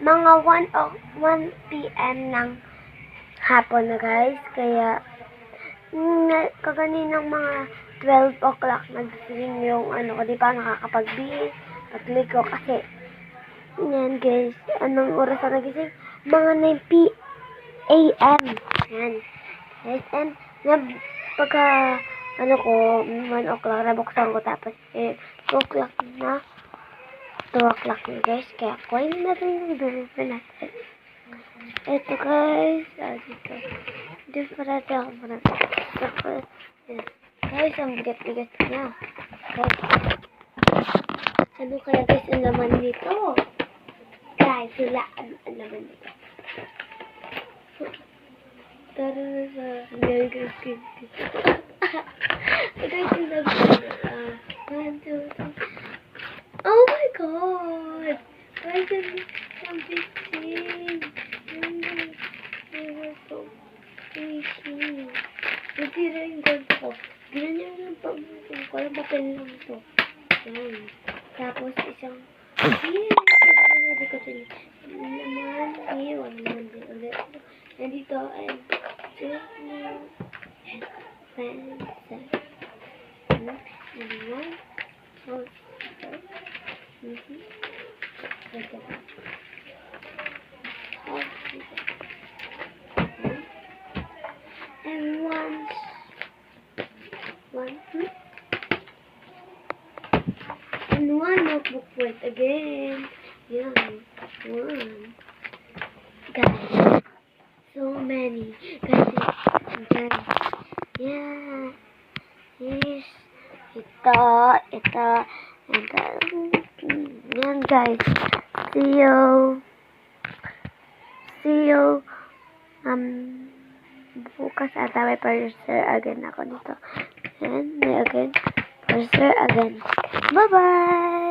mga 1 p.m. ng hapon na guys. Kaya, kaganinang mga 12 o'clock nag-stream yung ano ko. Di pa nakakapag-bihis, pagligo kasi. Yan guys. Anong oras na nagising? Mga 9 p.m. Yan. Guys, and pagka ano ko, 1 o'clock, nabuksan ko tapos 2 o'clock na. 2 o'clock na guys. Kaya coin na rin yung deliver natin. Ito guys. Dito. Dito para ako para. Guys, ang bigat-bigat niya. Guys. Ano kaya guys ang laman dito? Guys, sila ang laman dito. Tara na sa guys. Guys, ang laman dito. 1, 2, 3. Oh my god! Guys, ang bitchin. They were so bitchin. Natira yung gold ko. Ganyan yung pag-bukong ko. Yung papel lang ito. Yan. Tapos isang sabi ko sila. Naman, iwan naman din ulit. Nandito ay pencil. Naman. And one notebook for it again. Yeah, one. Guys, so many. Guys, yeah. Yes. Ito. Yan guys. See you. Bukas ata may parser again ako dito. And again. Parser again. Bye-bye.